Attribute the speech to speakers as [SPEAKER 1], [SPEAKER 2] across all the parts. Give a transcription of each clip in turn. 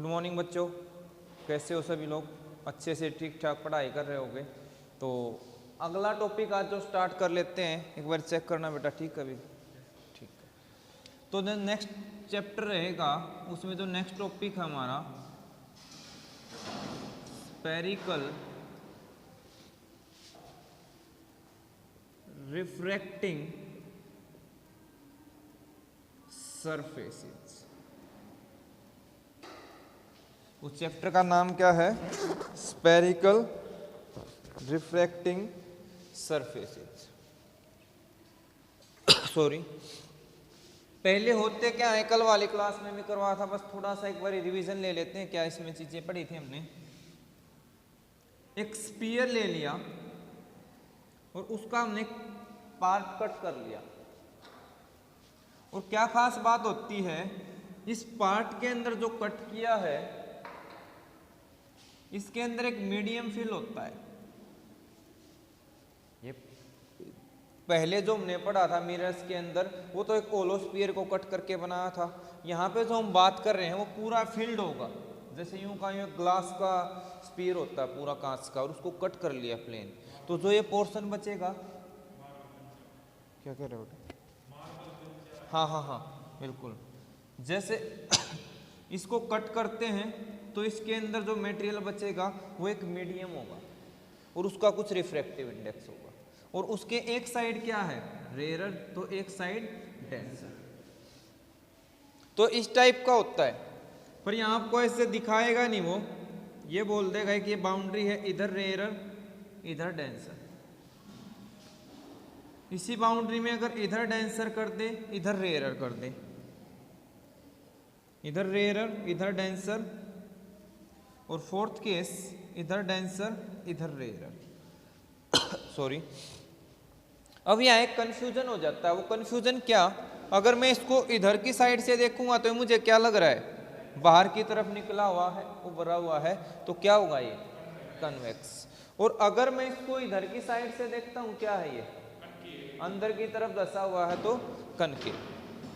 [SPEAKER 1] Good morning बच्चों, कैसे हो सभी लोग? अच्छे से ठीक ठाक पढ़ाई कर रहे होगे। तो अगला टॉपिक आज जो स्टार्ट कर लेते हैं, एक बार चेक करना बेटा, ठीक है? अभी ठीक है। तो जो नेक्स्ट चैप्टर रहेगा उसमें जो नेक्स्ट टॉपिक है हमारा स्फेरिकल रिफ्रैक्टिंग सरफेसेस। उस चैप्टर का नाम क्या है? Spherical refracting surfaces. सॉरी, पहले होते क्या है, कल वाली क्लास में भी करवाया था, बस थोड़ा सा एक बार रिवीजन ले लेते हैं। क्या इसमें चीजें पढ़ी थी हमने? एक स्फीयर ले लिया और उसका हमने पार्ट कट कर लिया, और क्या खास बात होती है, इस पार्ट के अंदर जो कट किया है इसके अंदर एक मीडियम फिल होता है। ये पहले जो हमने पढ़ा था मिरर्स के अंदर, वो तो एक होलो स्फीयर को कट करके बनाया था। यहाँ पे जो हम बात कर रहे हैं वो पूरा फिल्ड होगा, जैसे यूं का यूं ग्लास का स्फीयर होता है पूरा कांच का, और उसको कट कर लिया प्लेन। तो जो ये पोर्शन बचेगा, क्या कह रहे हो? हाँ हाँ हाँ बिल्कुल, जैसे इसको कट करते हैं तो इसके अंदर जो मटेरियल बचेगा वो एक मीडियम होगा और उसका कुछ रिफ्रैक्टिव इंडेक्स होगा, और उसके एक साइड क्या है? रेयरर, तो एक साइड डेंसर। तो इस टाइप का होता है, पर यहाँ आपको ऐसे दिखाएगा नहीं, वो ये बोल देगा कि ये बाउंड्री है, इधर रेयरर इधर डेंसर। इसी बाउंड्री में अगर इधर डेंसर कर दे इधर रेयरर कर दे, इधर रेयरर इधर डेंसर, और फोर्थ केस इधर डेंसर इधर रेयरर। सॉरी, अब यहाँ एक कंफ्यूजन हो जाता है। वो कंफ्यूजन क्या? अगर मैं इसको इधर की साइड से देखूंगा तो मुझे क्या लग रहा है? बाहर की तरफ निकला हुआ है, उभरा हुआ है, तो क्या होगा? ये कन्वेक्स। और अगर मैं इसको इधर की साइड से देखता हूँ, क्या है? ये अंदर की तरफ धंसा हुआ है, तो कनकेव।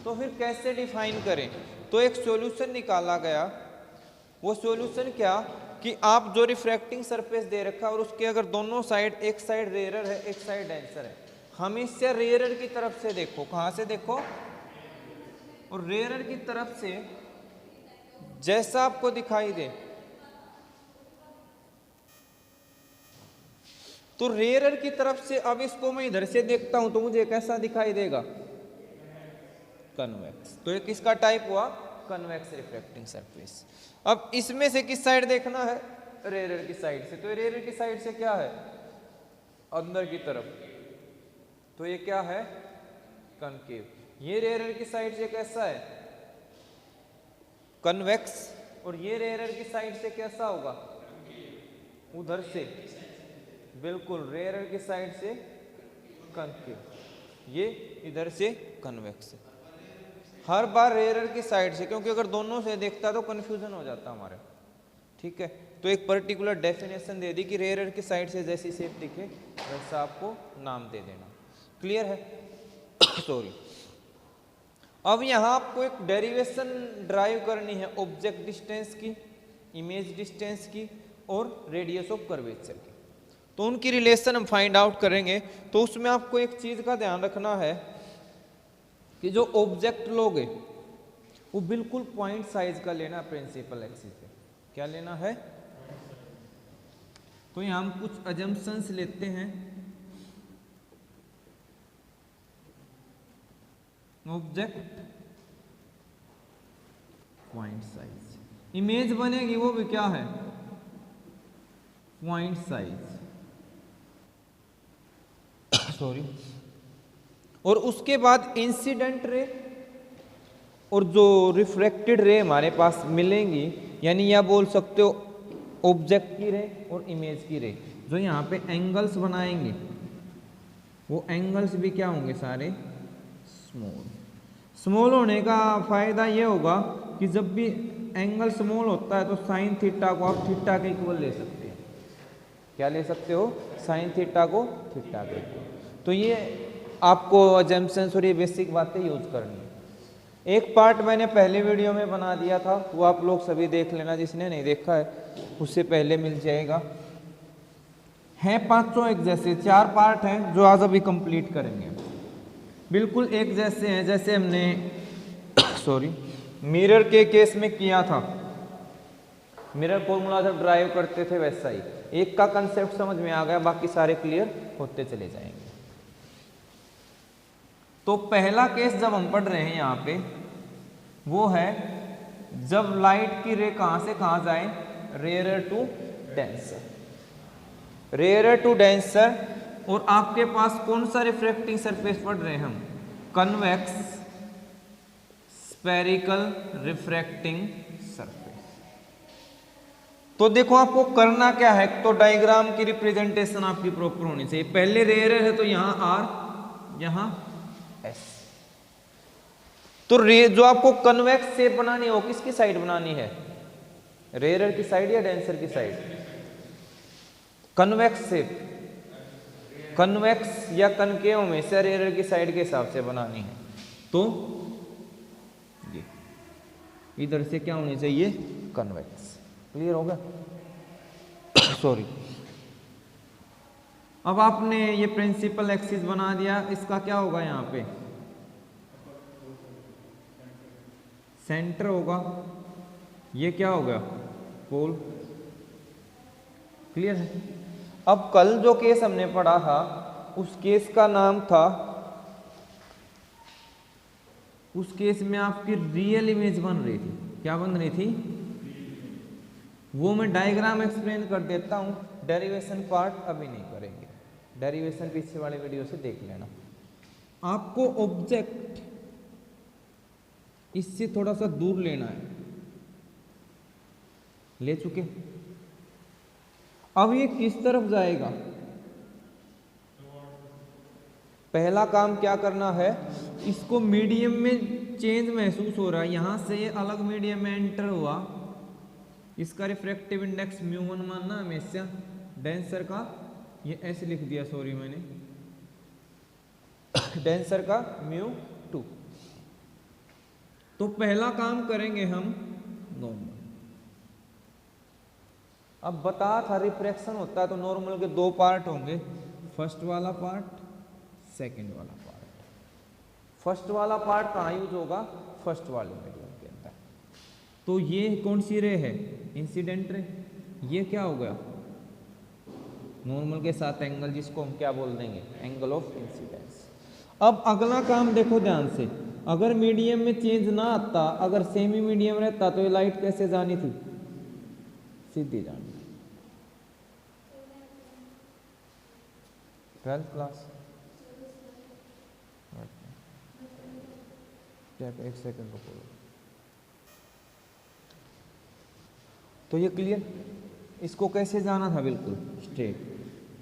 [SPEAKER 1] तो फिर कैसे डिफाइन करें? तो एक सॉल्यूशन निकाला गया। वो सॉल्यूशन क्या कि आप जो रिफ्रैक्टिंग सरफेस दे रखा है और उसके अगर दोनों साइड, एक साइड रेयरर है एक साइड डेंसर है, हमेशा रेयरर की तरफ से देखो। कहाँ से देखो? और रेयरर की तरफ से जैसा आपको दिखाई दे, तो रेयरर की तरफ से अब इसको मैं इधर से देखता हूं तो मुझे कैसा दिखाई देगा? कन्वेक्स। तो ये किसका टाइप हुआ? Convex refracting surface. अब इसमें से किस साइड देखना है? रेयरर की साइड से। तो रेयरर की साइड से क्या है? अंदर की तरफ, तो ये क्या है? कनकेव। ये रेयरर की साइड से कैसा है? कन्वेक्स। और ये रेयरर की साइड से कैसा होगा? उधर से, बिल्कुल रेयरर की साइड से कनकेव, ये इधर से कन्वेक्स। हर बार रेयरर की साइड से, क्योंकि अगर दोनों से देखता तो कंफ्यूजन हो जाता हमारे। ठीक है, तो एक पर्टिकुलर डेफिनेशन दे दी कि रेयरर की साइड से जैसी शेप दिखे वैसा आपको नाम दे देना। क्लियर है? सॉरी, अब यहाँ आपको एक डेरिवेशन ड्राइव करनी है ऑब्जेक्ट डिस्टेंस की, इमेज डिस्टेंस की और रेडियस ऑफ कर्वेचर की। तो उनकी रिलेशन हम फाइंड आउट करेंगे। तो उसमें आपको एक चीज का ध्यान रखना है कि जो ऑब्जेक्ट लोगे वो बिल्कुल पॉइंट साइज का लेना प्रिंसिपल एक्सिस पे। क्या लेना है? तो यहां हम कुछ अजम्पशंस लेते हैं। ऑब्जेक्ट पॉइंट साइज, इमेज बनेगी वो भी क्या है? Point size. सॉरी, और उसके बाद इंसिडेंट रे और जो रिफ्रैक्टेड रे हमारे पास मिलेंगी, यानी या बोल सकते हो ऑब्जेक्ट की रे और इमेज की रे, जो यहाँ पे एंगल्स बनाएंगे वो एंगल्स भी क्या होंगे? सारे स्मॉल। स्मॉल होने का फायदा ये होगा कि जब भी एंगल स्मॉल होता है तो साइन थीटा को आप थीटा के इक्वल ले सकते हैं। क्या ले सकते हो? साइन थीटा को थीटा के इक्वल। तो ये आपको अजम्पशंस और ये बेसिक बातें यूज करनी है। एक पार्ट मैंने पहले वीडियो में बना दिया था, वो आप लोग सभी देख लेना, जिसने नहीं देखा है उससे पहले मिल जाएगा। हैं पांचों एक जैसे, 4 पार्ट हैं जो आज अभी कंप्लीट करेंगे। बिल्कुल एक जैसे हैं जैसे हमने सॉरी मिरर के केस में किया था, मिरर फॉर्मूला जब ड्राइव करते थे वैसा ही। एक का कंसेप्ट समझ में आ गया, बाकी सारे क्लियर होते चले जाएंगे। तो पहला केस जब हम पढ़ रहे हैं यहाँ पे, वो है जब लाइट की रे कहां से कहां जाए, rarer to denser, rarer to denser. और आपके पास कौन सा रिफ्रैक्टिंग सरफेस पढ़ रहे हैं हम, कन्वेक्स स्फेरिकल रिफ्रैक्टिंग सरफेस। तो देखो आपको करना क्या है, तो डायग्राम की रिप्रेजेंटेशन आपकी प्रॉपर होनी चाहिए। पहले रेयरर है तो यहां आर, यहां एस। तो जो आपको कन्वेक्स शेप बनानी हो, किसकी साइड बनानी है, रेयरर की साइड या डेंसर की साइड? कन्वेक्स शेप, कन्वेक्स या कनकेव में से रेयरर की साइड के हिसाब से बनानी है। तो ये इधर से क्या होनी चाहिए, कन्वेक्स। क्लियर होगा? सॉरी। अब आपने ये प्रिंसिपल एक्सिस बना दिया, इसका क्या होगा यहाँ पे, सेंटर होगा। ये क्या होगा, पोल। क्लियर है? अब कल जो केस हमने पढ़ा था, उस केस का नाम था, उस केस में आपकी रियल इमेज बन रही थी। क्या बन रही थी? वो मैं डायग्राम एक्सप्लेन कर देता हूं, डेरिवेशन पार्ट अभी नहीं करेंगे, डेरिवेशन पीछे वाले वीडियो से देख लेना। आपको ऑब्जेक्ट इससे थोड़ा सा दूर लेना है, ले चुके। अब ये किस तरफ जाएगा, पहला काम क्या करना है, इसको मीडियम में चेंज महसूस हो रहा है, यहां से ये अलग मीडियम में एंटर हुआ, इसका रिफ्रैक्टिव इंडेक्स μ1 मानना हमेशा, डेंसर का ये ऐसे लिख दिया, सॉरी मैंने, डेंसर का μ2। तो पहला काम करेंगे हम नॉर्मल। अब बता था रिफ्रैक्शन होता है तो नॉर्मल के 2 पार्ट होंगे, फर्स्ट वाला पार्ट, सेकंड वाला पार्ट। फर्स्ट वाला पार्ट कहाँ यूज होगा, फर्स्ट वाले मीडियम के अंदर। तो ये कौन सी रे है, इंसिडेंट रे। ये क्या हो गया, नॉर्मल के साथ एंगल, जिसको हम क्या बोल देंगे, एंगल ऑफ इंसिडेंस। अब अगला काम देखो ध्यान से, अगर मीडियम में चेंज ना आता, अगर सेमी मीडियम रहता तो ये लाइट कैसे जानी थी, सीधी जानी। 12th क्लास, एक सेकंड रुको। तो ये क्लियर, इसको कैसे जाना था, बिल्कुल स्ट्रेट।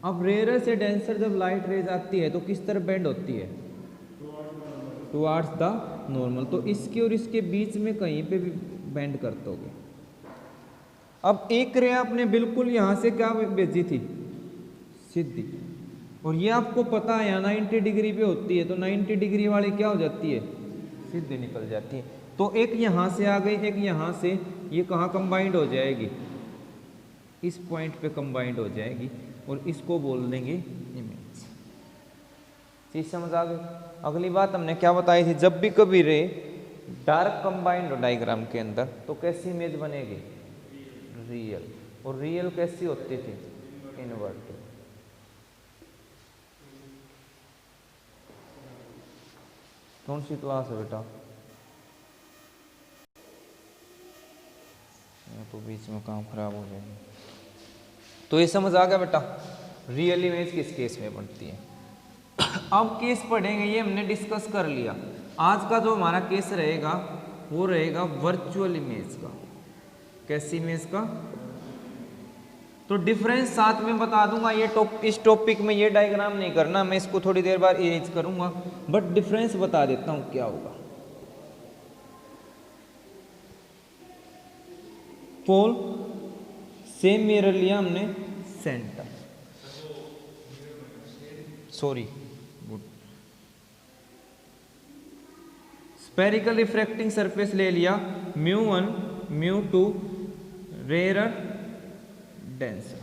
[SPEAKER 1] अब रेयरर से डेंसर जब लाइट रेज आती है तो किस तरफ बेंड होती है, टुवार्ड्स द नॉर्मल। तो इसके और इसके बीच में कहीं पे भी बेंड करते होगे। अब एक रे आपने बिल्कुल यहां से क्या भेजी थी, सीधी, और ये आपको पता है यहाँ 90 डिग्री पे होती है, तो 90 डिग्री वाली क्या हो जाती है, सीधी निकल जाती है। तो एक यहां से आ गई, एक यहां से, ये कहाँ कंबाइंड हो जाएगी, इस पॉइंट पे कंबाइंड हो जाएगी, और इसको बोल देंगे इमेज। चीज समझ आ गई? अगली बात हमने क्या बताई थी, जब भी कभी रे डार्क कंबाइंड हो डायग्राम के अंदर तो कैसी इमेज बनेगी, रियल। और रियल कैसी होती थी, इनवर्टेड। कौन सी क्लास है बेटा, तो बीच में काम खराब हो जाएगा। तो ये समझ आ गया बेटा, रियल इमेज किस केस में बनती है। अब केस पढ़ेंगे, ये हमने डिस्कस कर लिया। आज का जो हमारा केस रहेगा वो रहेगा वर्चुअल इमेज का। कैसी इमेज का, तो डिफरेंस साथ में बता दूंगा। ये इस टॉपिक में ये डायग्राम नहीं करना, मैं इसको थोड़ी देर बाद इरेज करूंगा, बट डिफरेंस बता देता हूं क्या होगा। पोल सेम मिरर लिया हमने, centre, sorry good, spherical refracting surface ले लिया, μ1 μ2 रेयर डेंसर।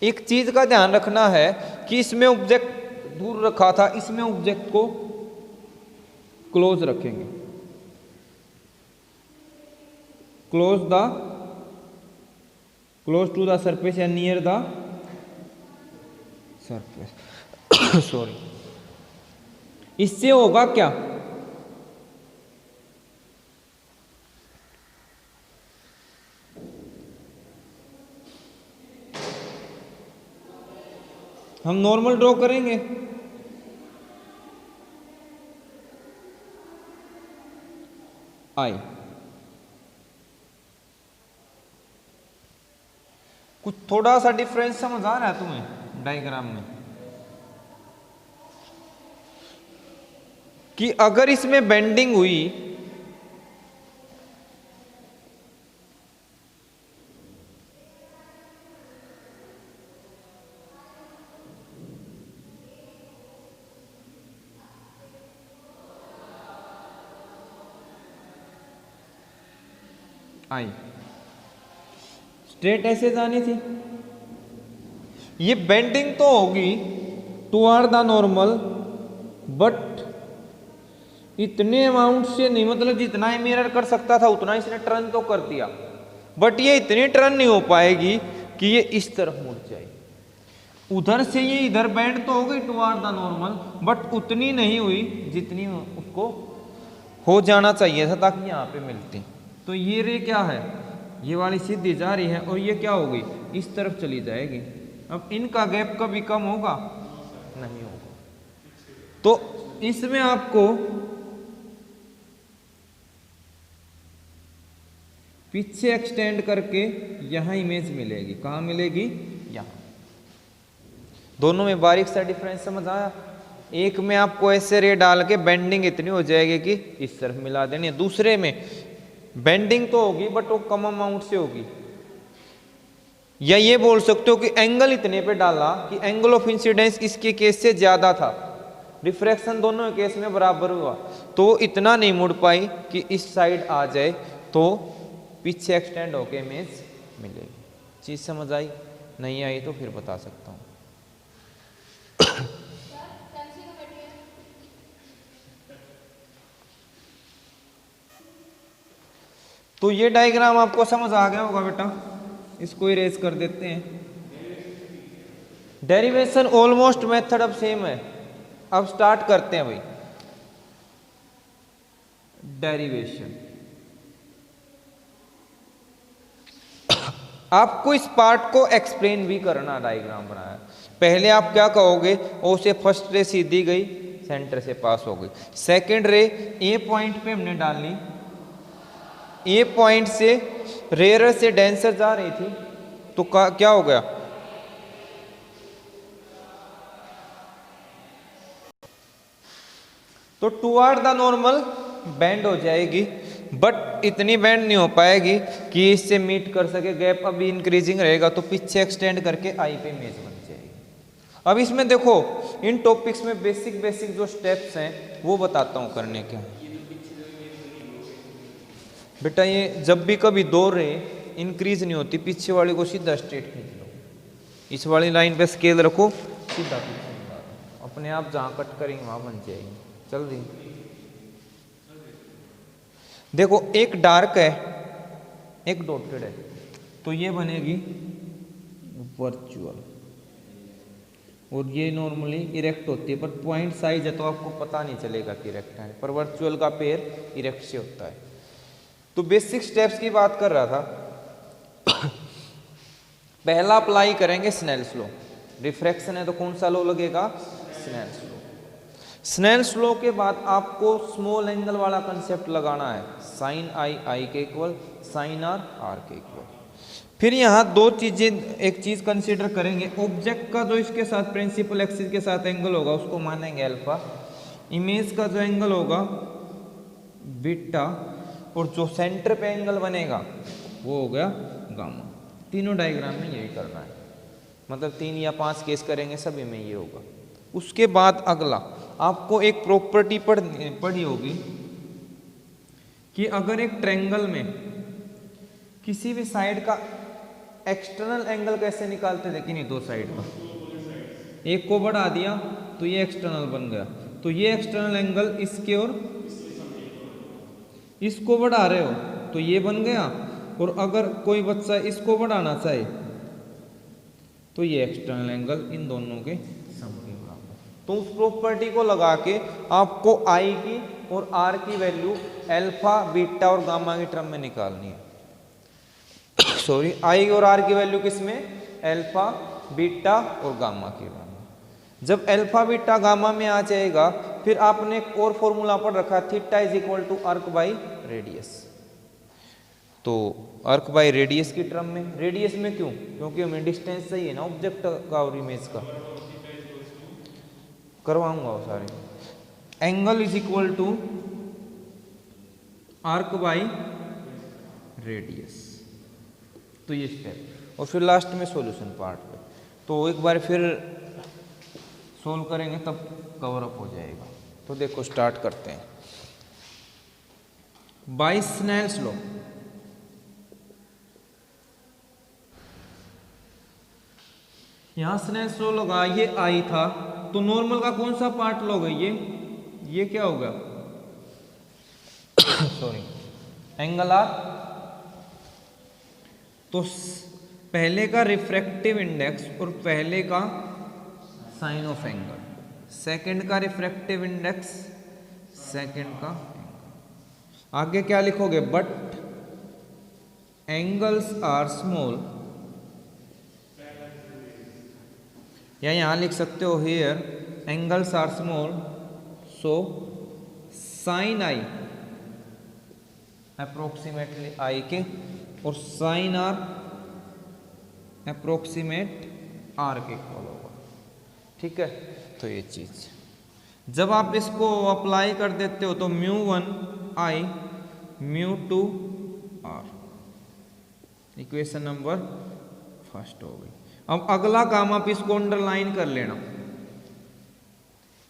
[SPEAKER 1] एक चीज का ध्यान रखना है कि इसमें ऑब्जेक्ट दूर रखा था, इसमें ऑब्जेक्ट को क्लोज रखेंगे, क्लोज टू द सरफेस या नियर द सरफेस सॉरी। इससे होगा क्या, हम नॉर्मल ड्रॉ करेंगे, आई कुछ थोड़ा सा डिफरेंस समझ आ रहा है तुम्हें डायग्राम में, कि अगर इसमें बेंडिंग हुई आई, स्ट्रेट ऐसे जानी थी, ये बेंडिंग तो होगी टुवर्ड द नॉर्मल, बट इतने अमाउंट से नहीं, मतलब जितना ही मिरर कर सकता था उतना इसने टर्न तो कर दिया, बट ये इतनी टर्न नहीं हो पाएगी कि ये इस तरफ मुड़ जाए। उधर से ये इधर बेंड तो हो गई टुवर्ड द नॉर्मल, बट उतनी नहीं हुई जितनी उसको हो जाना चाहिए था ताकि यहाँ पे मिलती। तो ये रे क्या है, ये वाली सीधी जा रही है और ये क्या हो गई, इस तरफ चली जाएगी। अब इनका गैप कभी कम होगा नहीं होगा, तो इसमें आपको पीछे एक्सटेंड करके यहां इमेज मिलेगी, कहां मिलेगी, यहां। दोनों में बारीक सा डिफरेंस समझ आया। एक में आपको ऐसे रे डाल के बेंडिंग इतनी हो जाएगी कि इस तरफ मिला देनी है, दूसरे में बेंडिंग तो होगी बट वो कम अमाउंट से होगी। या ये बोल सकते हो कि एंगल इतने पे डाला कि एंगल ऑफ इंसिडेंस इसके केस से ज्यादा था, रिफ्रैक्शन दोनों केस में बराबर हुआ, तो इतना नहीं मुड़ पाई कि इस साइड आ जाए, तो पीछे एक्सटेंड होके इमेज मिलेगी। चीज समझ आई, नहीं आई तो फिर बता सकता हूं। तो ये डायग्राम आपको समझ आ गया होगा बेटा, इसको इरेज कर देते हैं। डेरिवेशन ऑलमोस्ट मेथड अब सेम है। अब स्टार्ट करते हैं भाई डेरिवेशन। आपको इस पार्ट को एक्सप्लेन भी करना, डायग्राम बनाया। पहले आप क्या कहोगे, ओ से फर्स्ट रे सीधी गई, सेंटर से पास हो गई। सेकंड रे ए पॉइंट पे हमने डाली, ए पॉइंट से रेयर से डेंसर जा रही थी, तो क्या हो गया, तो टुवर्ड द नॉर्मल बेंड हो जाएगी, बट इतनी बेंड नहीं हो पाएगी कि इससे मीट कर सके, गैप अभी इंक्रीजिंग रहेगा, तो पीछे एक्सटेंड करके आई पे इमेज बन जाएगी। अब इसमें देखो, इन टॉपिक्स में बेसिक जो स्टेप्स हैं वो बताता हूं करने के। बेटा ये जब भी कभी दो रे इंक्रीज नहीं होती, पीछे वाले को सीधा स्ट्रेट खींच लो, इस वाली लाइन पे स्केल रखो, सीधा पीछे अपने आप जहां कट करेंगे वहां बन जाएगी। चल दी देखो, एक डार्क है एक डॉटेड है, तो ये बनेगी वर्चुअल, और ये नॉर्मली इरेक्ट होती है, पर पॉइंट साइज है तो आपको पता नहीं चलेगा कि इरेक्ट है, पर वर्चुअल का पेयर इरेक्ट से होता है। तो बेसिक स्टेप्स की बात कर रहा था। पहला अप्लाई करेंगे स्नेल्स लॉ। रिफ्रैक्शन है तो कौन सा लॉ लगेगा, स्नेल्स लॉ। स्नेल्स लॉ के बाद आपको स्मॉल एंगल वाला कंसेप्ट लगाना है, साइन आई के इक्वल, साइन आर के इक्वल। फिर यहाँ दो चीजें, एक चीज कंसीडर करेंगे, ऑब्जेक्ट का जो इसके साथ प्रिंसिपल एक्सिस के साथ एंगल होगा उसको मानेंगे अल्फा, इमेज का जो एंगल होगा बीटा, और जो सेंटर पे एंगल बनेगा वो हो गया गामा। तीनों डायग्राम में यही करना है, मतलब 3 या 5 केस करेंगे, सभी में ये होगा। उसके बाद अगला आपको एक प्रॉपर्टी पढ़ी होगी, कि अगर एक ट्रायंगल में किसी भी साइड का एक्सटर्नल एंगल कैसे निकालते थे कि नहीं, दो साइड का, एक को बढ़ा दिया तो ये एक्सटर्नल बन गया, तो ये एक्सटर्नल एंगल इसके और इसको बढ़ा रहे हो तो ये बन गया, और अगर कोई बच्चा इसको बढ़ाना चाहे तो ये एक्सटर्नल एंगल इन दोनों के सम के बराबर। तो उस प्रॉपर्टी को लगा के आपको आई की और आर की वैल्यू अल्फा बीटा और गामा की टर्म में निकालनी है। सॉरी, आई और आर की वैल्यू किसमें, अल्फा बीटा और गामा की वैल्यू। जब अल्फा बीटा गामा में आ जाएगा फिर आपने एक और फॉर्मूला पढ़ रखा, थीटा इज इक्वल टू अर्क बाई रेडियस। तो अर्क बाई रेडियस की टर्म में, रेडियस में क्यों, क्योंकि हमें डिस्टेंस चाहिए ना ऑब्जेक्ट का और इमेज का। करवाऊंगा वो सारे। Angle is equal to arc by radius, तो ये स्टेप, और फिर लास्ट में सॉल्यूशन पार्ट पे। तो एक बार फिर सोल्व करेंगे तब कवर अप हो जाएगा। तो देखो स्टार्ट करते हैं। बाय स्नेल्स लॉ, यहां स्नेल्स लॉ लगा, ये आई था तो नॉर्मल का कौन सा पार्ट लोगे, ये क्या होगा सॉरी, एंगल आर। तो पहले का रिफ्रैक्टिव इंडेक्स और पहले का साइन ऑफ एंगल, सेकंड का रिफ्रैक्टिव इंडेक्स, सेकंड का एंगल। आगे क्या लिखोगे, बट एंगल्स आर स्मॉल, या यहां लिख सकते हो here angles are small so sine i approximately i के और साइन आर अप्रोक्सीमेट आर के इक्वल होगा। ठीक है, तो ये चीज जब आप इसको अप्लाई कर देते हो तो mu 1 i mu 2 r, equation number first हो गई। अब अगला काम आप इसको अंडरलाइन कर लेना।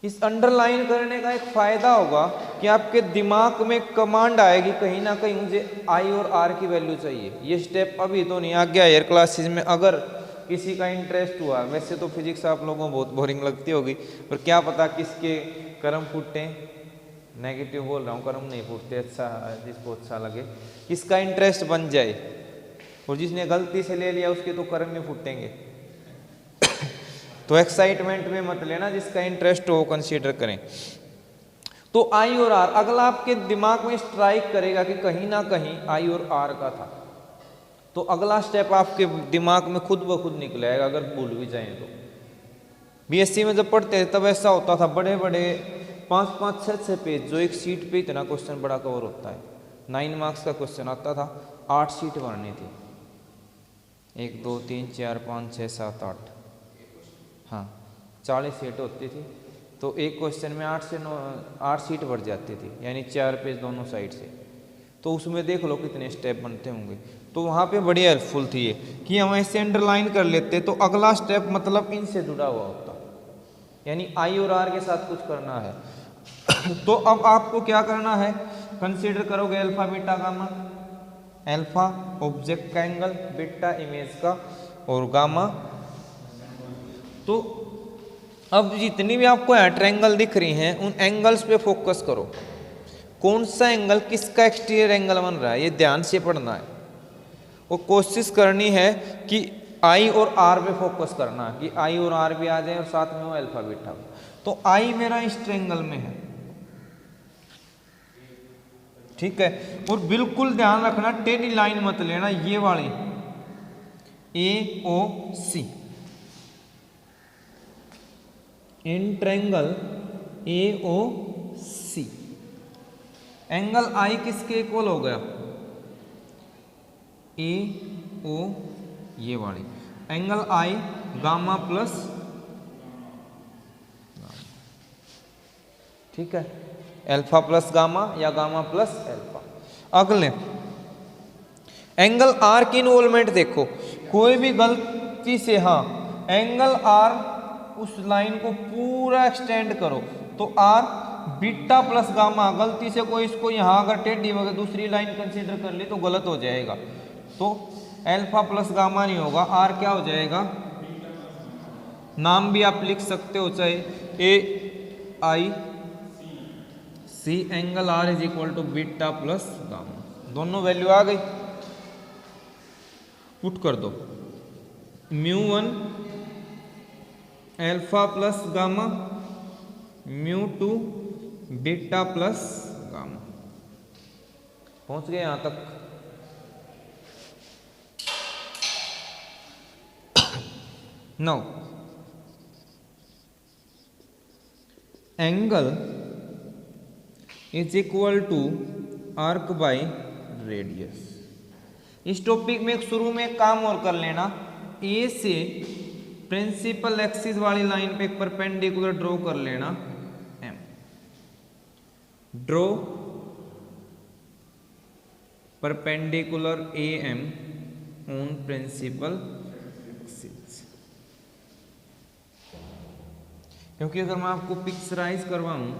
[SPEAKER 1] इस अंडरलाइन करने का एक फायदा होगा कि आपके दिमाग में कमांड आएगी कहीं ना कहीं मुझे आई और आर की वैल्यू चाहिए। ये स्टेप अभी तो नहीं आ गया हायर क्लासेस में, अगर किसी का इंटरेस्ट हुआ। वैसे तो फिजिक्स आप लोगों को बहुत बोरिंग लगती होगी, पर क्या पता किसके कर्म फूटे, नेगेटिव बोल रहा हूँ, कर्म नहीं फूटते, अच्छा जिसको अच्छा लगे, किसका इंटरेस्ट बन जाए, और जिसने गलती से ले लिया उसके तो कर्म में फूटेंगे। तो एक्साइटमेंट में मत लेना, जिसका इंटरेस्ट हो कंसीडर करें। तो आई और आर, अगला आपके दिमाग में स्ट्राइक करेगा कि कहीं ना कहीं आई और आर का था, तो अगला स्टेप आपके दिमाग में खुद ब खुद निकलेगा अगर भूल भी जाए तो। बीएससी में जब पढ़ते थे तब ऐसा होता था, बड़े बड़े 5-5, 6-6 पेज, जो एक सीट पे इतना क्वेश्चन बड़ा कवर होता है। 9 मार्क्स का क्वेश्चन आता था, 8 सीट भरनी थी, 1 2 3 4 5 6 7 8, हाँ 40 सीट होती थी, तो एक क्वेश्चन में 8 से 8 सीट भर जाती थी, यानी 4 पेज दोनों साइड से। तो उसमें देख लो कितने स्टेप बनते होंगे। तो वहाँ पे बड़ी हेल्पफुल थी ये कि हम ऐसे अंडरलाइन कर लेते, तो अगला स्टेप मतलब इनसे जुड़ा हुआ होता, यानी आई और आर के साथ कुछ करना है। तो अब आपको क्या करना है, कंसीडर करोगे alpha beta gamma, alpha object का एंगल, बीटा इमेज का, और गामा। तो अब जितनी भी आपको यहाँ ट्रायंगल दिख रही हैं उन एंगल्स पे फोकस करो, कौन सा एंगल किसका एक्सटीरियर एंगल बन रहा है, ये ध्यान से पढ़ना है। और कोशिश करनी है कि आई और आर पे फोकस करना है, कि आई और आर भी आ जाए और साथ में वो अल्फा बीटा। तो आई मेरा इस ट्रायंगल में है, ठीक है, और बिल्कुल ध्यान रखना टेढ़ी लाइन मत लेना, ये वाली ए ओ सी in triangle A O C. Angle आई किसके इक्वल हो गया, ए ओ, ये वाली एंगल आई गामा प्लस, ठीक है, अल्फा प्लस गामा या गामा प्लस अल्फा। अगले एंगल आर की इन्वॉल्वमेंट देखो, कोई भी गलती से, हाँ एंगल आर उस लाइन को पूरा एक्सटेंड करो तो आर बीटा प्लस गामा, गलती से कोई इसको यहाँ अगर टेढ़ी वगैरह दूसरी लाइन कंसीडर कर ली तो गलत हो जाएगा, तो अल्फा प्लस गामा नहीं होगा, आर क्या हो जाएगा, नाम भी आप लिख सकते हो चाहे A I C, angle R is equal to beta plus gamma, दोनों वैल्यू आ गई, पुट कर दो, mu one alpha plus gamma, mu two beta plus gamma, पहुंच गए यहां तक। Now angle is equal to arc by radius. इस टॉपिक में शुरू में एक काम और कर लेना, ए से प्रिंसिपल एक्सिस वाली लाइन पे एक परपेंडिकुलर ड्रॉ कर लेना, M, draw perpendicular A M on principal axis. क्योंकि अगर मैं आपको पिक्चराइज करवाऊं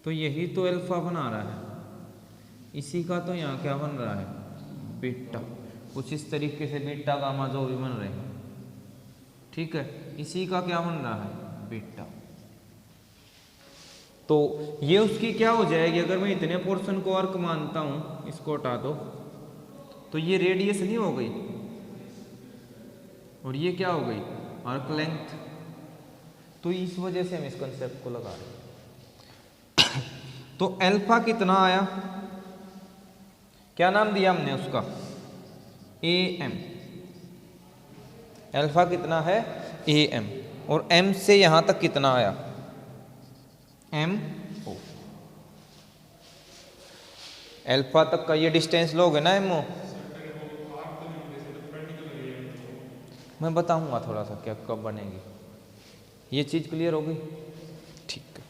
[SPEAKER 1] तो यही तो अल्फा बना रहा है, इसी का तो यहाँ क्या बन रहा है, बीटा, कुछ इस तरीके से बीटा गामा जो भी बन रहे हैं, ठीक है, इसी का क्या बन रहा है, बीटा। तो ये उसकी क्या हो जाएगी, अगर मैं इतने पोर्शन को आर्क मानता हूं, इसको हटा दो, तो ये रेडियस नहीं हो गई, और ये क्या हो गई, आर्क लेंथ। तो इस वजह से हम इस कंसेप्ट को लगा रहे हैं। तो अल्फा कितना आया, क्या नाम दिया हमने उसका, ए एम, अल्फा कितना है, ए एम, और एम से यहां तक कितना आया, एम ओ, अल्फा तक का ये डिस्टेंस लोगे ना एम ओ, मैं बताऊंगा थोड़ा सा क्या कब बनेगी, ये चीज क्लियर हो गई, ठीक है।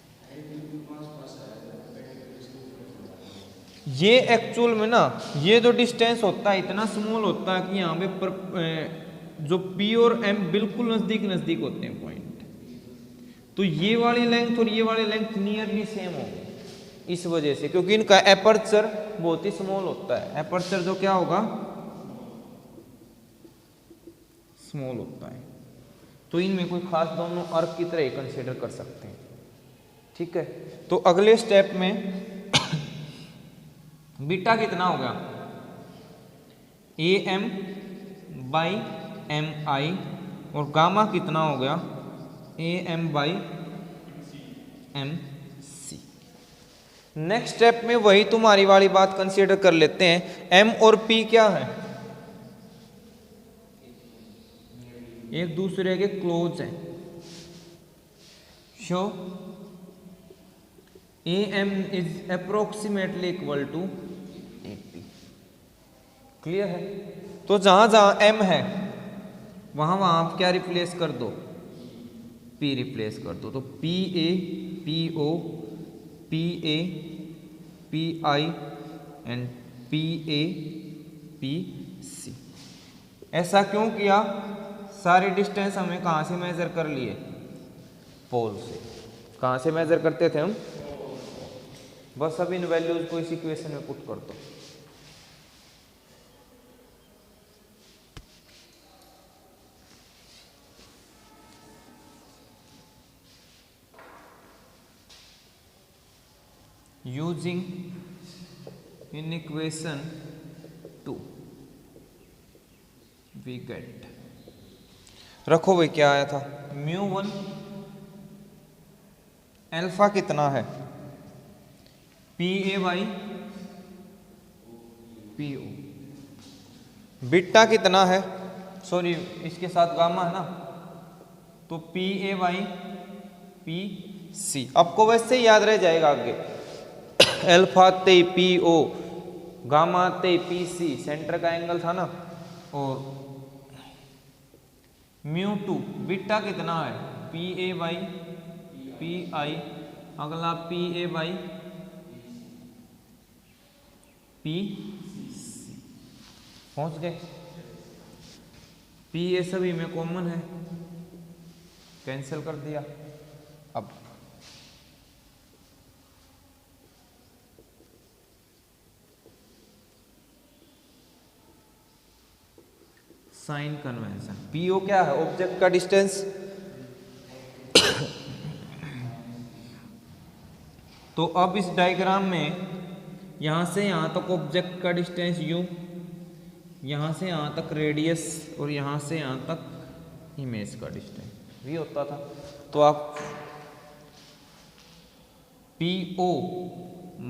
[SPEAKER 1] ये एक्चुअल में ना, ये जो डिस्टेंस होता है इतना स्मॉल होता है कि यहाँ पे जो पी और एम बिल्कुल नजदीक नजदीक होते हैं पॉइंट, तो ये वाली लेंथ और ये वाली लेंथ नियरली सेम होगी, इस वजह से, क्योंकि इनका एपर्चर बहुत ही स्मॉल होता है, एपर्चर जो क्या होगा, स्मॉल होता है, तो इनमें कोई खास दोनों आर्क की तरह ही कंसीडर कर सकते हैं, ठीक है। तो अगले स्टेप में बीटा कितना होगा, A M by M I, और गामा कितना हो गया, A M by M C. Next step में वही तुम्हारी वाली बात कंसीडर कर लेते हैं, एम और पी क्या है, एक दूसरे के क्लोज हैं, show A M is approximately equal to A P, clear है। तो जहां जहां एम है वहां वहां आप क्या रिप्लेस कर दो, पी रिप्लेस कर दो, तो P A P O, P A P I and P A P C. ऐसा क्यों किया, सारे डिस्टेंस हमें कहाँ से मेजर कर लिए, पोल से। कहाँ से मेजर करते थे हम, बस अब इन वैल्यूज को इस इक्वेशन में पुट कर दो। Using in equation 2 we get, रखो भाई क्या आया था, म्यू वन अल्फा कितना है, P A by P O, beta कितना है, सॉरी इसके साथ गामा है ना, तो P A by P C, आपको वैसे ही याद रह जाएगा आगे, अल्फा ते पी ओ, गामा ते पी सी, सेंटर का एंगल था ना, और म्यू टू, बीटा कितना है, P A by P I, अगला P A by P C, पहुंच गए। पी ए सभी में कॉमन है, कैंसिल कर दिया। अब साइन कन्वेंशन। पीओ क्या है? ऑब्जेक्ट का डिस्टेंस। तो अब इस डायग्राम में यहां से यहां तक ऑब्जेक्ट का डिस्टेंस यू, यहां से यहां तक रेडियस और यहां से यहां तक इमेज का डिस्टेंस भी होता था। तो आप P O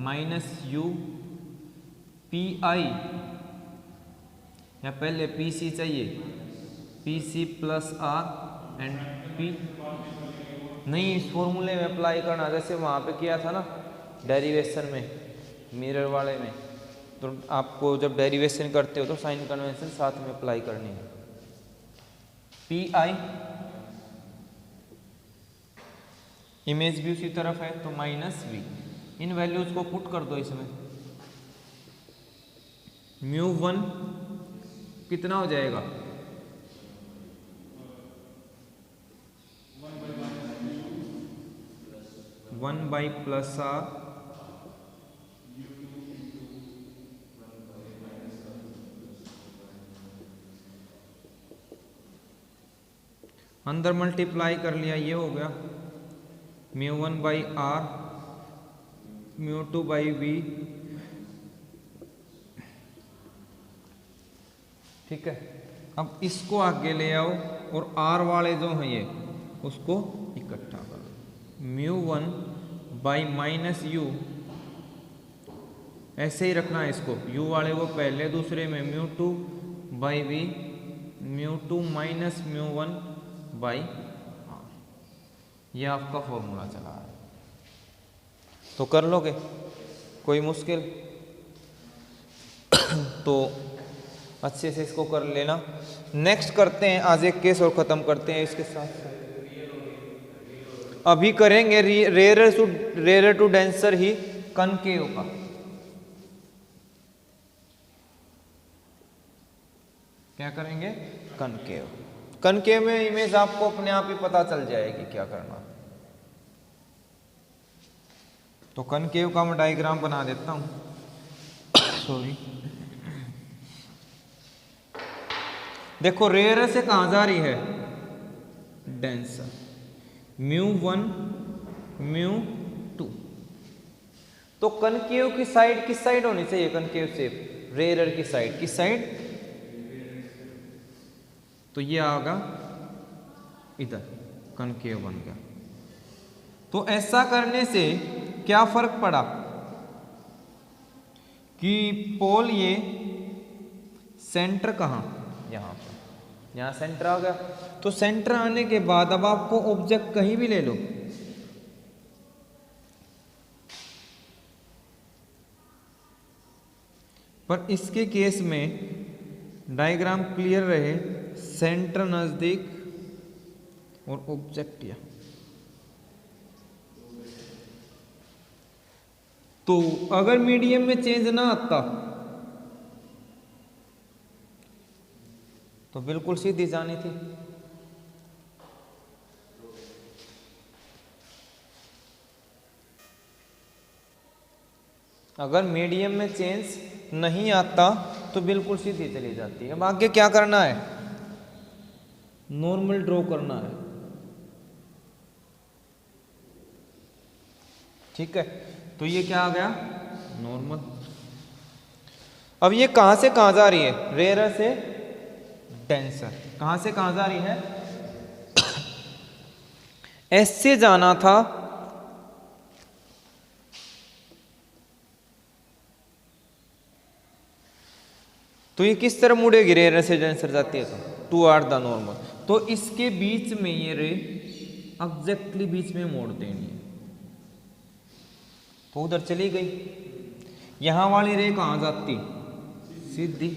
[SPEAKER 1] minus u P I, या पहले पी सी चाहिए, P C plus R and P, नहीं इस फॉर्मूले में अप्लाई करना, जैसे वहाँ पे किया था ना डेरिवेशन में, मिरर वाले में। तो आपको जब डेरिवेशन करते हो तो साइन कन्वेंशन साथ में अप्लाई करनी है। पी आई, इमेज भी उसी तरफ है तो माइनस वी। इन वैल्यूज को पुट कर दो इसमें। म्यू वन कितना हो जाएगा? 1 प्लस आर अंदर मल्टीप्लाई कर लिया, ये हो गया म्यू 1 आर म्यू 2 वी। ठीक है, अब इसको आगे ले आओ और आर वाले जो हैं ये उसको इकट्ठा करो। म्यू 1 माइनस यू, ऐसे ही रखना है इसको, यू वाले वो पहले दूसरे में, mu 2 v mu 2 minus mu 1 r. ये आपका फॉर्मूला चला है, तो कर लोगे, कोई मुश्किल? तो अच्छे से इसको कर लेना। नेक्स्ट करते हैं आज एक केस और ख़त्म करते हैं इसके साथ। अभी करेंगे रेयर टू डेंसर ही कनकेव का। क्या करेंगे? कनकेव। कनकेव में इमेज आपको अपने आप ही पता चल जाएगी क्या करना। तो कनकेव का मैं डायग्राम बना देता हूं। सॉरी, देखो रेयर से कहां जा रही है? डेंसर। Mu 1 mu 2। तो कनकेव की साइड किस साइड होनी चाहिए? कनकेव से रेयर की साइड किस साइड? तो ये आगा इधर, कनकेव बन गया। तो ऐसा करने से क्या फर्क पड़ा कि पोल ये सेंटर कहां? यहां पर, यहां सेंटर आ गया। तो सेंटर आने के बाद अब आपको ऑब्जेक्ट कहीं भी ले लो, पर इसके केस में डायग्राम क्लियर रहे, सेंटर नजदीक और ऑब्जेक्ट यहां। तो अगर मीडियम में चेंज ना आता तो बिल्कुल सीधी जानी थी। अगर मीडियम में चेंज नहीं आता तो बिल्कुल सीधी चली जाती है। अब आगे क्या करना है? नॉर्मल ड्रॉ करना है। ठीक है, तो ये क्या आ गया? नॉर्मल। अब ये कहां से कहां जा रही है? रेयर से डेंसर। कहां से कहां जा रही है? एस से जाना था, तो ये किस तरह मुड़ेगी? रेयर से डेंसर जाती है तो टुवर्ड द नॉर्मल। तो इसके बीच में ये रे एग्जैक्टली बीच में मोड़ देनी है, तो उधर चली गई। यहां वाली रे कहां जाती? सीधी।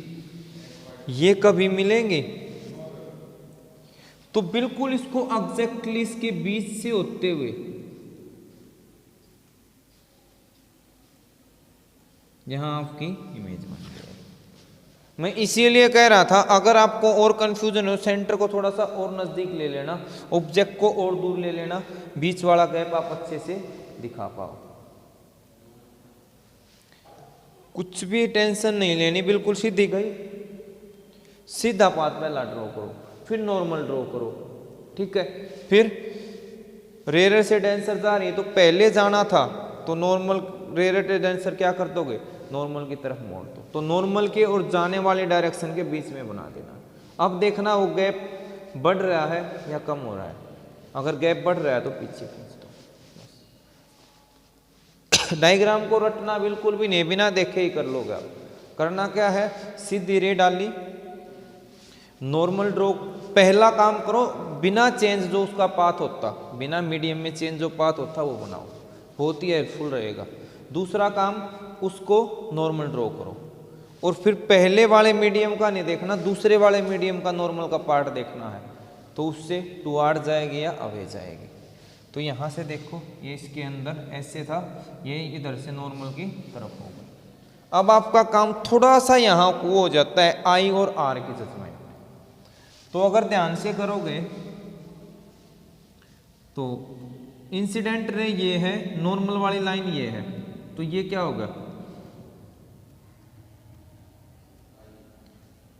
[SPEAKER 1] ये कभी मिलेंगे तो बिल्कुल इसको एग्जैक्टली इसके बीच से होते हुए यहां आपकी इमेज बन गई। मैं इसीलिए कह रहा था, अगर आपको और कंफ्यूजन हो, सेंटर को थोड़ा सा और नजदीक ले लेना, ऑब्जेक्ट को और दूर ले लेना, बीच वाला गैप आप अच्छे से दिखा पाओ। कुछ भी टेंशन नहीं लेनी, बिल्कुल सीधी गई। सीधा पाथ पहला ड्रॉ करो, फिर नॉर्मल ड्रॉ करो, ठीक है। फिर रेयर से डेंसर जा रही है तो पहले जाना था तो नॉर्मल रेयर से डेंसर क्या कर दोगे, नॉर्मल की तरफ मोड़ दो, तो नॉर्मल के और जाने वाले डायरेक्शन के बीच में बना देना। अब देखना वो गैप बढ़ रहा है या कम हो रहा है, अगर गैप बढ़ रहा है तो पीछे खींच दो। डायग्राम को रटना बिल्कुल भी नहीं, बिना देखे ही कर लोगे आप। करना क्या है, सीधी रे डाली, नॉर्मल ड्रॉ, पहला काम करो बिना चेंज जो उसका पाथ होता, बिना मीडियम में चेंज जो पाथ होता वो बनाओ, बहुत ही हेल्पफुल रहेगा। दूसरा काम उसको नॉर्मल ड्रॉ करो, और फिर पहले वाले मीडियम का नहीं देखना, दूसरे वाले मीडियम का नॉर्मल का पार्ट देखना है, तो उससे टुवार्ड जाएगी या अवे जाएगी। तो यहाँ से देखो ये इसके अंदर ऐसे था, ये इधर से नॉर्मल की तरफ होगा। अब आपका काम थोड़ा सा यहाँ वो हो जाता है आई और आर की जजमेंट। तो अगर ध्यान से करोगे तो इंसिडेंट रे ये है, नॉर्मल वाली लाइन ये है, तो ये क्या होगा,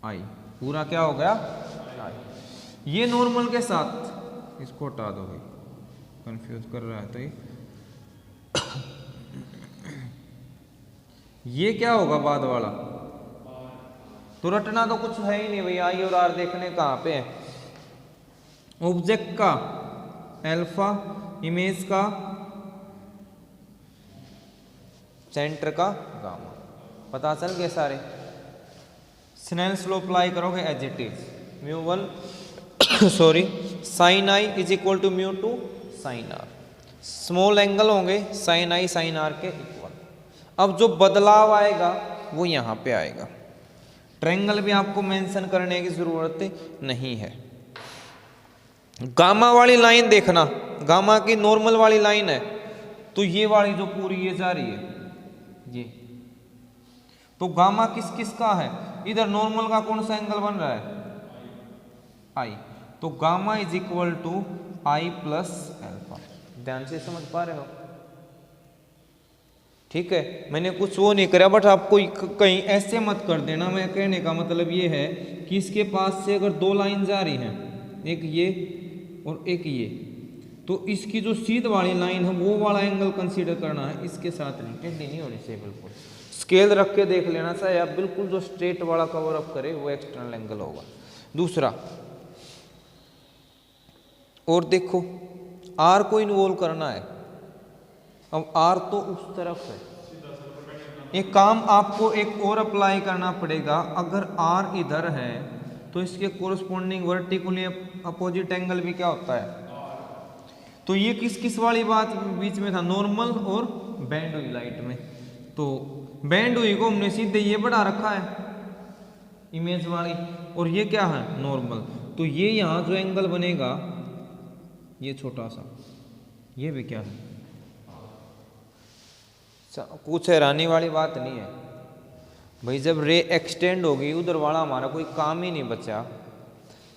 [SPEAKER 1] आई, पूरा क्या हो गया आई। ये नॉर्मल के साथ, इसको हटा दो भाई, कंफ्यूज कर रहा है। तो ये क्या होगा बाद वाला, तो रटना तो कुछ है ही नहीं भाई, आई और आर देखने कहाँ पे है, ऑब्जेक्ट का अल्फा, इमेज का सेंटर का गामा, पता चल गए सारे। स्नेल्स लॉ अप्लाई करोगे as it is, mu one sorry sine i is equal to mu two sine r, small angle होंगे साइन आई साइन आर के इक्वल। अब जो बदलाव आएगा वो यहाँ पे आएगा। ट्रायंगल भी आपको मेंशन करने की जरूरत नहीं है। गामा वाली लाइन देखना, गामा की नॉर्मल वाली लाइन है, तो ये वाली जो पूरी ये जा रही है ये, तो गामा किस किस का है, इधर नॉर्मल का कौन सा एंगल बन रहा है, आई, तो gamma is equal to i plus alpha. ध्यान से समझ पा रहे हो, ठीक है। मैंने कुछ वो नहीं करा, बट आपको कहीं ऐसे मत कर देना। मैं कहने का मतलब ये है कि इसके पास से अगर दो लाइन जा रही हैं, एक ये और एक ये, तो इसकी जो सीध वाली लाइन है वो वाला एंगल कंसीडर करना है, इसके साथ नहीं, टेढ़ी नहीं होनी चाहिए बिल्कुल। स्केल रख के देख लेना चाहिए आप, बिल्कुल जो स्ट्रेट वाला कवर अप करे वो एक्सटर्नल एंगल होगा। दूसरा, और देखो आर को इन्वॉल्व करना है। अब आर तो उस तरफ है, एक काम आपको एक और अप्लाई करना पड़ेगा। अगर आर इधर है तो इसके कोरस्पॉन्डिंग वर्टिकली अपोजिट एंगल भी क्या होता है, तो ये किस किस वाली बात बीच में था, नॉर्मल और बैंड हुई लाइट में। तो बैंड हुई को हमने सीधे ये बढ़ा रखा है इमेज वाली, और ये क्या है नॉर्मल, तो ये यहाँ जो एंगल बनेगा ये छोटा सा, ये भी क्या है, कुछ हैरानी वाली बात नहीं है भाई। जब रे एक्सटेंड होगी उधर वाला हमारा कोई काम ही नहीं बचा।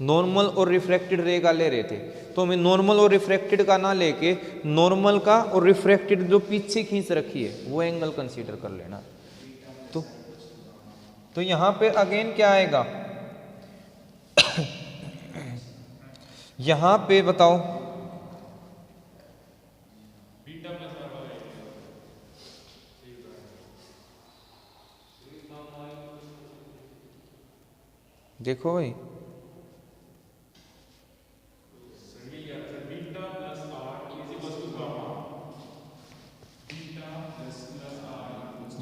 [SPEAKER 1] नॉर्मल और रिफ्रैक्टेड रे का ले रहे थे, तो हमें नॉर्मल और रिफ्रैक्टेड का ना लेके नॉर्मल का और रिफ्रैक्टेड जो पीछे खींच रखी है वो एंगल कंसीडर कर लेना। तो यहाँ पे अगेन क्या आएगा यहाँ पे बताओ, देखो भाई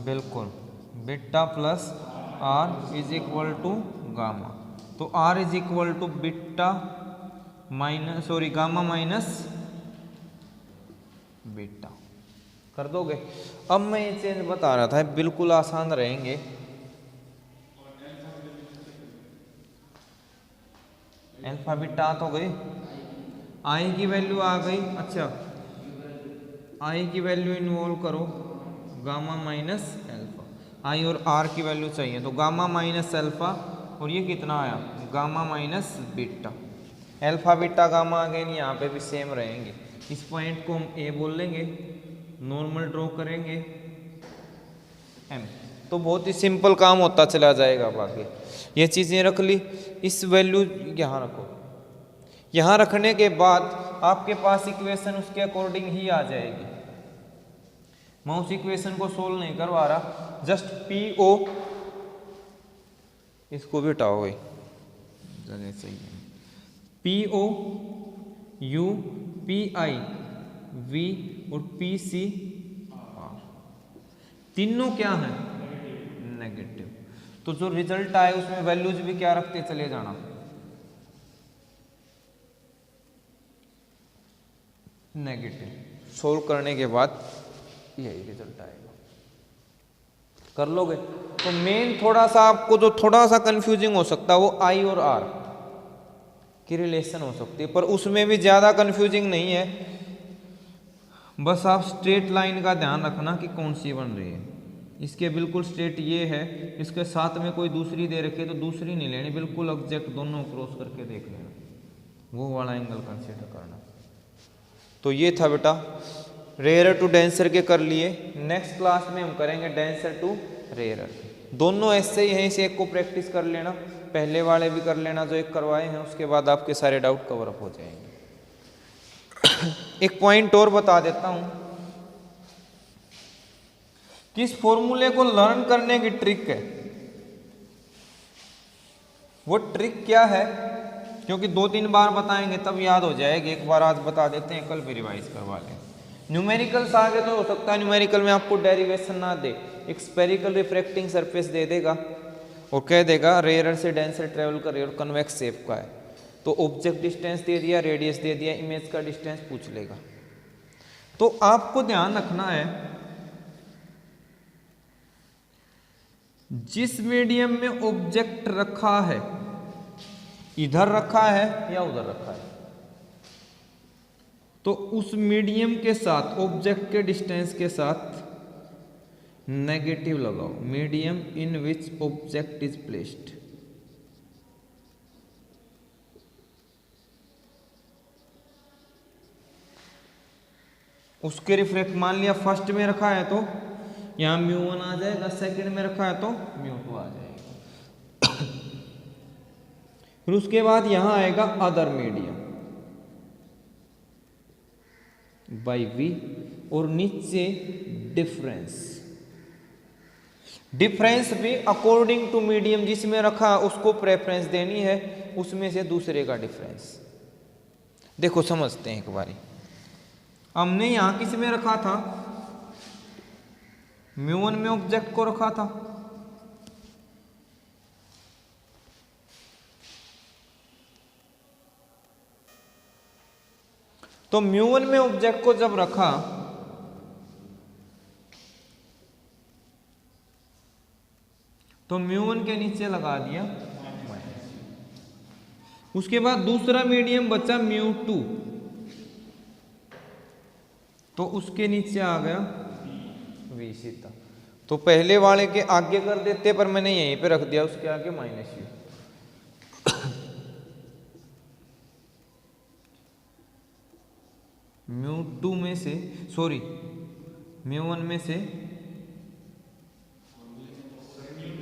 [SPEAKER 1] बिल्कुल, beta plus R is equal to gamma, तो R is equal to beta minus sorry gamma minus beta कर दोगे। अब मैं ये चेंज बता रहा था, बिल्कुल आसान रहेंगे। अल्फा बीटा तो गई, आई की वैल्यू आ गई। अच्छा, आई की वैल्यू इन्वॉल्व करो गामा माइनस अल्फा, आई और आर की वैल्यू चाहिए, तो गामा माइनस अल्फा, और ये कितना आया gamma minus beta. Alpha beta gamma again यहाँ पे भी सेम रहेंगे। इस पॉइंट को हम ए बोल लेंगे, नॉर्मल ड्रॉ करेंगे एम, तो बहुत ही सिंपल काम होता चला जाएगा अब आगे। ये चीज़ें रख ली, इस वैल्यू यहाँ रखो। यहाँ रखने के बाद आपके पास इक्वेशन उसके अकॉर्डिंग ही आ जाएगी। मैं उस इक्वेशन को सोल्व नहीं करवा रहा, जस्ट पी ओ, इसको भी हटाओ भाई, सही है, P O u P I v और पी सी आर, तीनों क्या है नेगेटिव। तो जो रिजल्ट आए उसमें वैल्यूज भी क्या रखते चले जाना, नेगेटिव। सोल्व करने के बाद यही रिजल्ट आएगा। कर लोगे? तो मेन थोड़ा सा आपको जो थोड़ा सा कंफ्यूजिंग हो सकता है वो आई और आर की रिलेशन हो सकती है, पर उसमें भी ज़्यादा कंफ्यूजिंग नहीं है। बस आप स्ट्रेट लाइन का ध्यान रखना कि कौन सी बन रही है। इसके बिल्कुल स्ट्रेट ये है, इसके साथ में कोई दूसरी दे रखी है तो दूसरी नहीं लेनी, बिल्कुल एग्जैक्ट दोनों क्रॉस करके देख लेना, वो वाला एंगल कंसीडर करना। तो ये था बेटा रेयर टू डेंसर के कर लिए। नेक्स्ट क्लास में हम करेंगे डेंसर टू रेयर। दोनों ऐसे ही हैं, इसे एक को प्रैक्टिस कर लेना, पहले वाले भी कर लेना जो एक करवाए हैं, उसके बाद आपके सारे डाउट कवर अप हो जाएंगे। एक पॉइंट और बता देता हूं कि इस फॉर्मूले को लर्न करने की ट्रिक है। वो ट्रिक क्या है, क्योंकि 2-3 बार बताएंगे तब याद हो जाएगी, एक बार आज बता देते हैं, कल भी रिवाइज करवा लें। न्यूमेरिकल्स आगे तो हो सकता है न्यूमेरिकल में आपको डेरिवेशन ना दे, एक स्पेरिकल रिफ्रैक्टिंग सरफेस दे देगा और कह देगा रेयर से डेंसर ट्रेवल कर रही और कन्वेक्स शेप का है, तो ऑब्जेक्ट डिस्टेंस दे दिया, रेडियस दे दिया, इमेज का डिस्टेंस पूछ लेगा। तो आपको ध्यान रखना है जिस मीडियम में ऑब्जेक्ट रखा है, इधर रखा है या उधर रखा है, तो उस मीडियम के साथ ऑब्जेक्ट के डिस्टेंस के साथ नेगेटिव लगाओ, medium in which object is placed. उसके रिफ्लेक्ट मान लिया फर्स्ट में रखा है तो यहां μ1 आ जाएगा, सेकंड में रखा है तो μ2 आ जाएगा। फिर उसके बाद यहां आएगा अदर मीडियम बाई v और नीचे डिफरेंस। डिफरेंस भी अकॉर्डिंग टू मीडियम जिसमें रखा उसको प्रेफरेंस देनी है, उसमें से दूसरे का डिफरेंस। देखो समझते हैं एक बारी, हमने यहां किस में रखा था, μ1 में ऑब्जेक्ट को रखा था, तो μ1 में ऑब्जेक्ट को जब रखा तो μ1 के नीचे लगा दिया उसके बाद दूसरा मीडियम बचा μ2, तो उसके नीचे आ गया v सीधा। तो पहले वाले के आगे कर देते, पर मैंने यहीं पे रख दिया, उसके आगे -u। μ2 में से सॉरी μ1 में से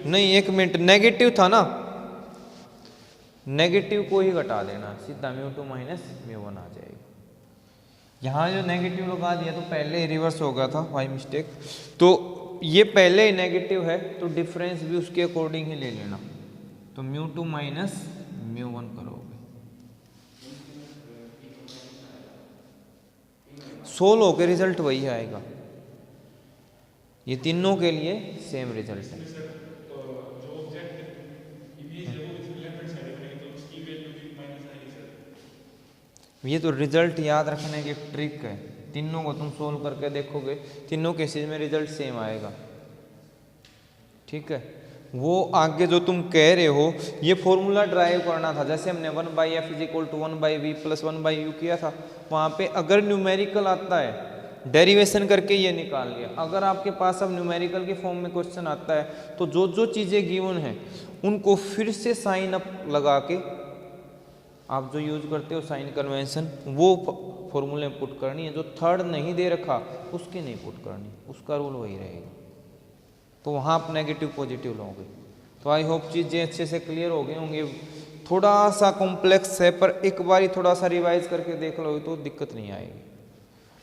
[SPEAKER 1] नहीं, एक मिनट, नेगेटिव था ना, नेगेटिव को ही घटा देना, सीधा μ2 माइनस μ1 आ जाएगा। यहाँ जो नेगेटिव लगा दिया तो पहले ही रिवर्स हो गया था बाई मिस्टेक, तो ये पहले ही नेगेटिव है तो डिफरेंस भी उसके अकॉर्डिंग ही ले लेना, तो μ2 माइनस μ1 करोगे, सोल्व होकर रिजल्ट वही आएगा। ये तीनों के लिए सेम रिजल्ट है। ये तो रिजल्ट याद रखने की ट्रिक है, तीनों को तुम सोल्व करके देखोगे, तीनों केसेस में रिजल्ट सेम आएगा। ठीक है, वो आगे जो तुम कह रहे हो ये फॉर्मूला ड्राइव करना था, जैसे हमने 1/f = 1/v + 1/u किया था, वहाँ पे अगर न्यूमेरिकल आता है डेरिवेशन करके ये निकाल लिया। अगर आपके पास अब न्यूमेरिकल के फॉर्म में क्वेश्चन आता है तो जो जो चीज़ें गिवन हैं उनको फिर से साइन अप लगा के आप जो यूज करते हो साइन कन्वेंशन, वो फॉर्मूले में पुट करनी है। जो थर्ड नहीं दे रखा उसकी नहीं पुट करनी, उसका रूल वही रहेगा। तो वहाँ आप नेगेटिव पॉजिटिव लोगे। तो आई होप चीज़ें अच्छे से क्लियर हो गई होंगी। थोड़ा सा कॉम्प्लेक्स है पर एक बार ही थोड़ा सा रिवाइज करके देख लो तो दिक्कत नहीं आएगी।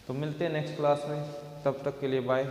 [SPEAKER 1] तो मिलते हैं नेक्स्ट क्लास में, तब तक के लिए बाय।